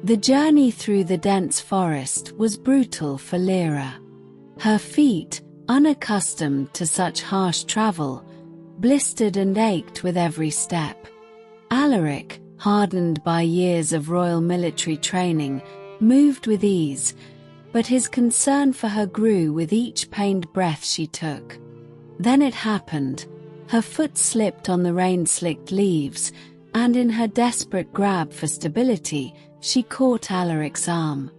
The journey through the dense forest was brutal for Lira. Her feet, unaccustomed to such harsh travel, blistered and ached with every step. Alaric, hardened by years of royal military training, moved with ease, but his concern for her grew with each pained breath she took. Then it happened. Her foot slipped on the rain-slicked leaves, and in her desperate grab for stability, she caught Alaric's arm.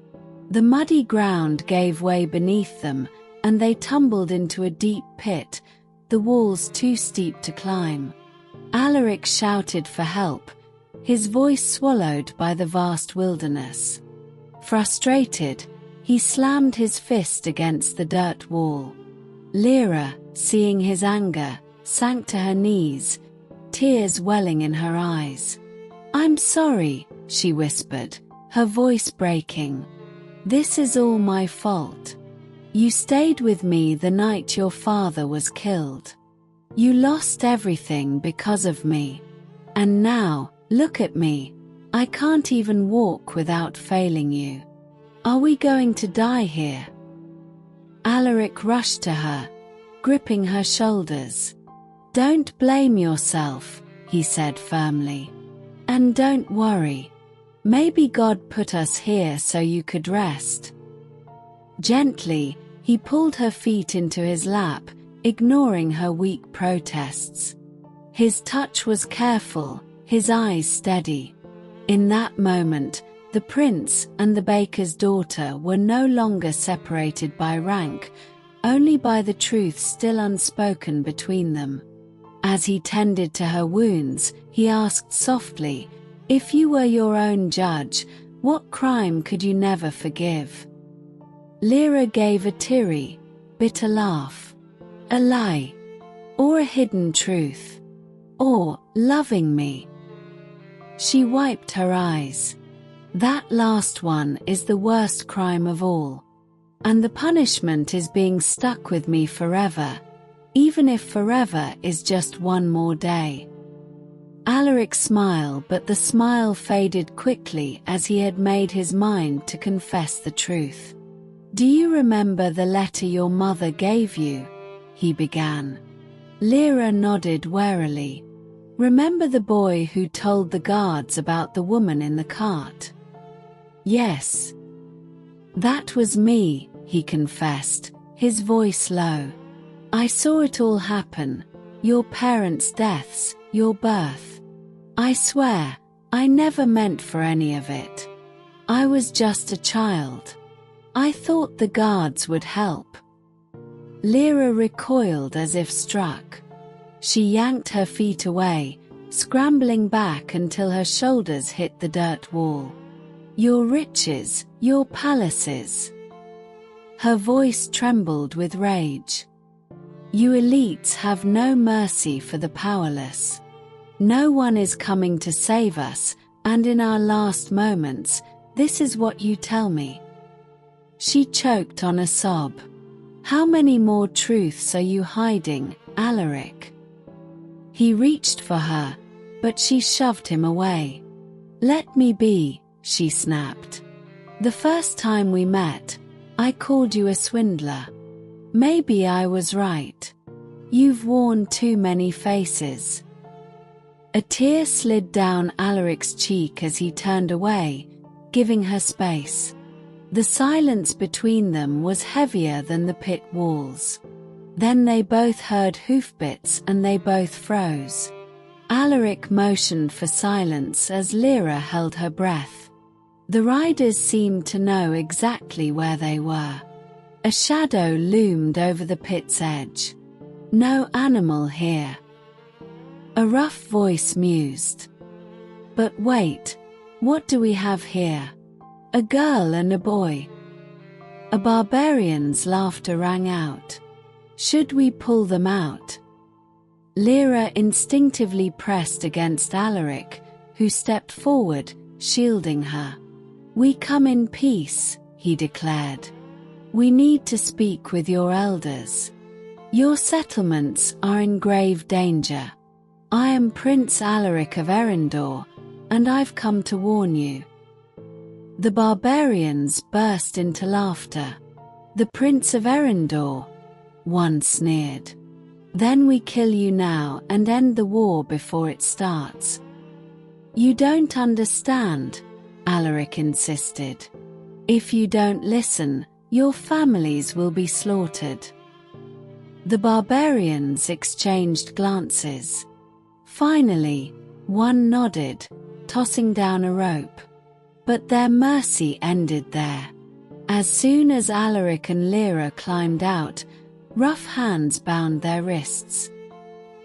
The muddy ground gave way beneath them, and they tumbled into a deep pit, the walls too steep to climb. Alaric shouted for help, his voice swallowed by the vast wilderness. Frustrated, he slammed his fist against the dirt wall. Lira, seeing his anger, sank to her knees, tears welling in her eyes. "I'm sorry," she whispered, her voice breaking. "This is all my fault. You stayed with me the night your father was killed. You lost everything because of me. And now, look at me. I can't even walk without failing you. Are we going to die here?" Alaric rushed to her, gripping her shoulders. "Don't blame yourself," he said firmly. "And don't worry. Maybe God put us here so you could rest." Gently, he pulled her feet into his lap, ignoring her weak protests. His touch was careful, his eyes steady. In that moment, the prince and the baker's daughter were no longer separated by rank, only by the truth still unspoken between them. As he tended to her wounds, he asked softly, "If you were your own judge, what crime could you never forgive?" Lira gave a teary, bitter laugh. "A lie. Or a hidden truth. Or loving me." She wiped her eyes. "That last one is the worst crime of all. And the punishment is being stuck with me forever, even if forever is just one more day." Alaric smiled, but the smile faded quickly as he had made his mind to confess the truth. "Do you remember the letter your mother gave you?" he began. Lira nodded warily. "Remember the boy who told the guards about the woman in the cart?" "Yes. That was me," he confessed, his voice low. "I saw it all happen, your parents' deaths, your birth. I swear, I never meant for any of it. I was just a child. I thought the guards would help." Lira recoiled as if struck. She yanked her feet away, scrambling back until her shoulders hit the dirt wall. "Your riches, your palaces." Her voice trembled with rage. "You elites have no mercy for the powerless. No one is coming to save us, and in our last moments, this is what you tell me." She choked on a sob. "How many more truths are you hiding, Alaric?" He reached for her, but she shoved him away. "Let me be," she snapped. "The first time we met, I called you a swindler. Maybe I was right. You've worn too many faces." A tear slid down Alaric's cheek as he turned away, giving her space. The silence between them was heavier than the pit walls. Then they both heard hoofbeats and they both froze. Alaric motioned for silence as Lira held her breath. The riders seemed to know exactly where they were. A shadow loomed over the pit's edge. "No animal here." A rough voice mused. "But wait, what do we have here? A girl and a boy." A barbarian's laughter rang out. "Should we pull them out?" Lira instinctively pressed against Alaric, who stepped forward, shielding her. "We come in peace," he declared. "We need to speak with your elders. Your settlements are in grave danger. I am Prince Alaric of Erindor, and I've come to warn you." The barbarians burst into laughter. "The Prince of Erendor," one sneered. "Then we kill you now and end the war before it starts." "You don't understand," Alaric insisted. "If you don't listen, your families will be slaughtered." The barbarians exchanged glances. Finally, one nodded, tossing down a rope. But their mercy ended there. As soon as Alaric and Lira climbed out, rough hands bound their wrists.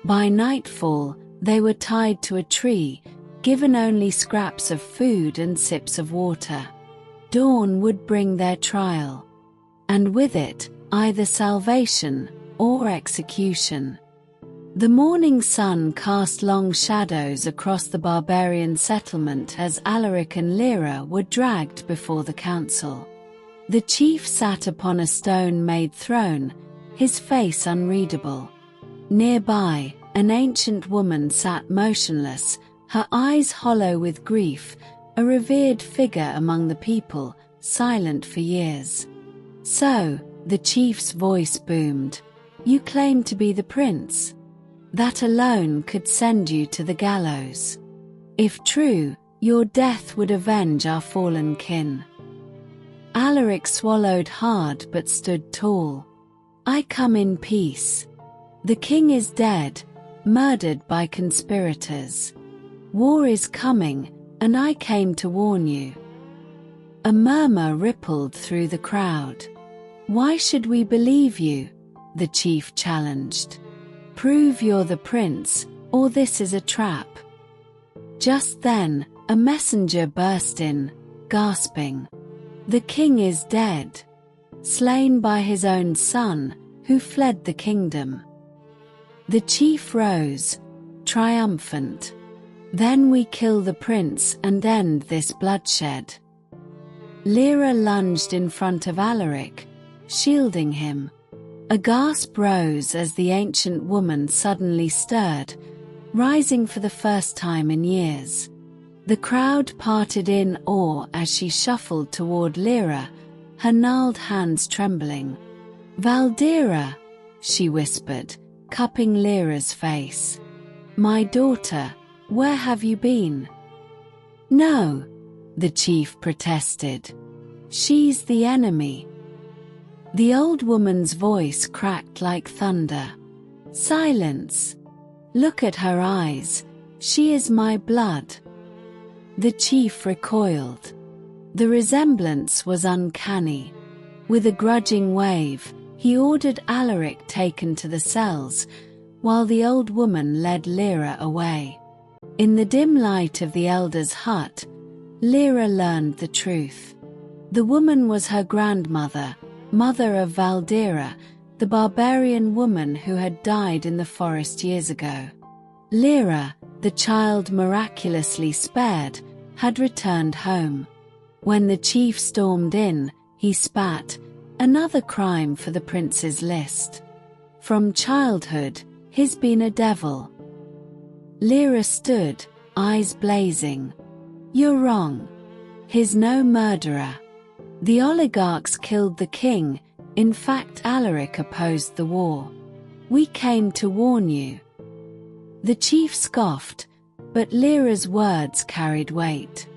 By nightfall, they were tied to a tree, given only scraps of food and sips of water. Dawn would bring their trial. And with it, either salvation or execution. The morning sun cast long shadows across the barbarian settlement as Alaric and Lira were dragged before the council. The chief sat upon a stone-made throne, his face unreadable. Nearby, an ancient woman sat motionless, her eyes hollow with grief, a revered figure among the people, silent for years. "So," the chief's voice boomed, "you claim to be the prince? That alone could send you to the gallows. If true, your death would avenge our fallen kin." Alaric swallowed hard but stood tall. "I come in peace. The king is dead, murdered by conspirators. War is coming, and I came to warn you." A murmur rippled through the crowd. "Why should we believe you?" the chief challenged. "Prove you're the prince, or this is a trap." Just then, a messenger burst in, gasping. "The king is dead. Slain by his own son, who fled the kingdom." The chief rose, triumphant. "Then we kill the prince and end this bloodshed." Lira lunged in front of Alaric, shielding him. A gasp rose as the ancient woman suddenly stirred, rising for the first time in years. The crowd parted in awe as she shuffled toward Lira, her gnarled hands trembling. "Valdira," she whispered, cupping Lyra's face. "My daughter, where have you been?" "No," the chief protested. "She's the enemy." The old woman's voice cracked like thunder. "Silence! Look at her eyes. She is my blood." The chief recoiled. The resemblance was uncanny. With a grudging wave, he ordered Alaric taken to the cells, while the old woman led Lira away. In the dim light of the elder's hut, Lira learned the truth. The woman was her grandmother, mother of Valdira, the barbarian woman who had died in the forest years ago. Lira, the child miraculously spared, had returned home. When the chief stormed in, he spat, "Another crime for the prince's list. From childhood, he's been a devil." Lira stood, eyes blazing. "You're wrong. He's no murderer. The oligarchs killed the king. In fact, Alaric opposed the war. We came to warn you." The chief scoffed, but Lyra's words carried weight.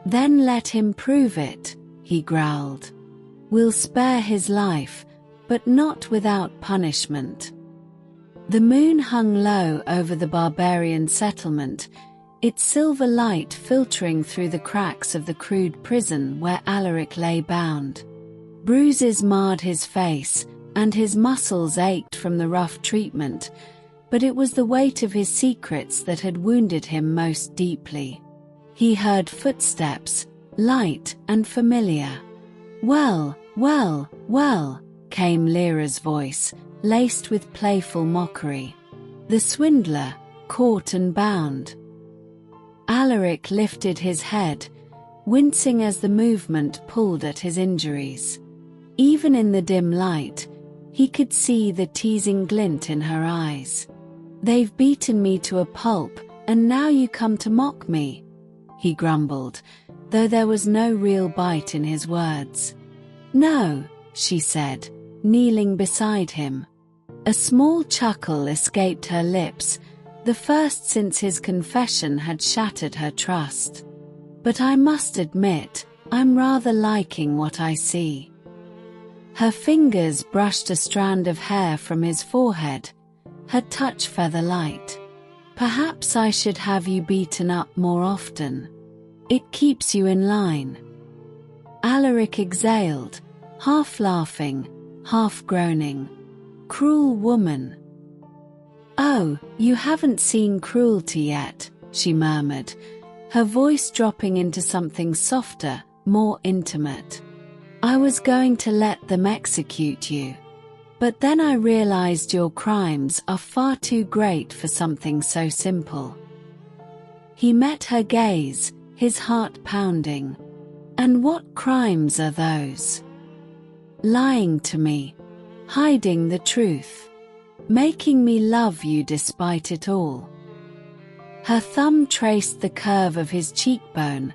"Then let him prove it," he growled. "We'll spare his life, but not without punishment." The moon hung low over the barbarian settlement, its silver light filtering through the cracks of the crude prison where Alaric lay bound. Bruises marred his face, and his muscles ached from the rough treatment, but it was the weight of his secrets that had wounded him most deeply. He heard footsteps, light and familiar. "Well, well, well," came Lyra's voice, laced with playful mockery. "The swindler, caught and bound." Alaric lifted his head, wincing as the movement pulled at his injuries. Even in the dim light, he could see the teasing glint in her eyes. "They've beaten me to a pulp, and now you come to mock me," he grumbled, though there was no real bite in his words. "No," she said, kneeling beside him. A small chuckle escaped her lips, the first since his confession had shattered her trust. "But I must admit, I'm rather liking what I see." Her fingers brushed a strand of hair from his forehead, her touch feather-light. "Perhaps I should have you beaten up more often. It keeps you in line." Alaric exhaled, half laughing, half groaning. "Cruel woman." "Oh, you haven't seen cruelty yet," she murmured, her voice dropping into something softer, more intimate. "I was going to let them execute you. But then I realized your crimes are far too great for something so simple." He met her gaze, his heart pounding. "And what crimes are those?" "Lying to me. Hiding the truth. Making me love you despite it all." Her thumb traced the curve of his cheekbone,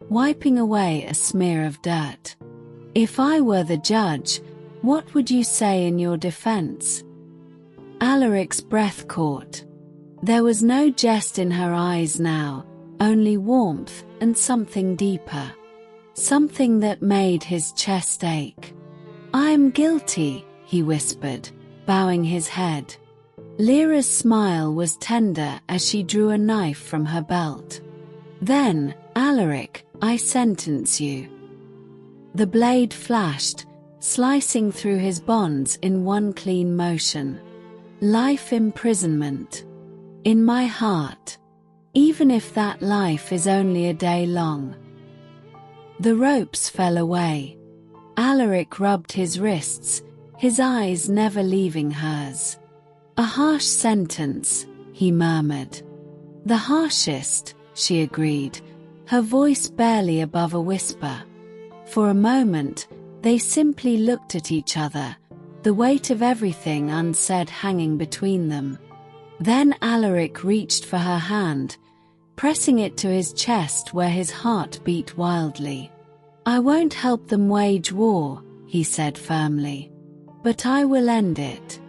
wiping away a smear of dirt. "If I were the judge, what would you say in your defense?" Alaric's breath caught. There was no jest in her eyes now, only warmth and something deeper. Something that made his chest ache. "I am guilty," he whispered, bowing his head. Lyra's smile was tender as she drew a knife from her belt. "Then, Alaric, I sentence you." The blade flashed, slicing through his bonds in one clean motion. "Life imprisonment. In my heart. Even if that life is only a day long." The ropes fell away. Alaric rubbed his wrists, his eyes never leaving hers. "A harsh sentence," he murmured. "The harshest," she agreed, her voice barely above a whisper. For a moment, they simply looked at each other, the weight of everything unsaid hanging between them. Then Alaric reached for her hand, pressing it to his chest where his heart beat wildly. "I won't help them wage war," he said firmly. "But I will end it.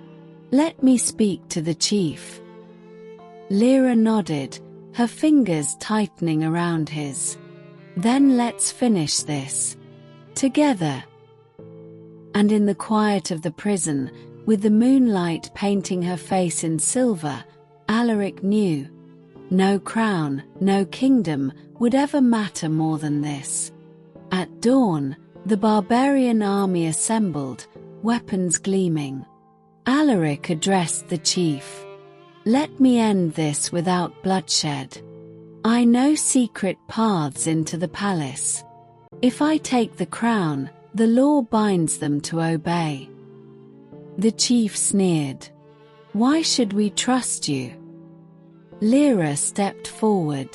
Let me speak to the chief." Lira nodded, her fingers tightening around his. "Then let's finish this. Together." And in the quiet of the prison, with the moonlight painting her face in silver, Alaric knew. No crown, no kingdom would ever matter more than this. At dawn, the barbarian army assembled, weapons gleaming. Alaric addressed the chief. "Let me end this without bloodshed. I know secret paths into the palace. If I take the crown, the law binds them to obey." The chief sneered. "Why should we trust you?" Lira stepped forward.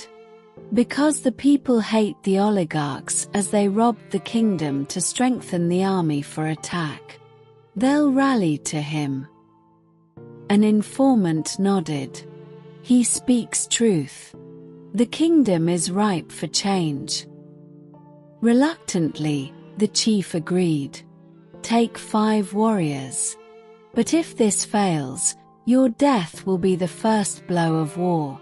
"Because the people hate the oligarchs as they robbed the kingdom to strengthen the army for attack. They'll rally to him." An informant nodded. "He speaks truth. The kingdom is ripe for change." Reluctantly, the chief agreed. "Take 5 warriors. But if this fails, your death will be the first blow of war."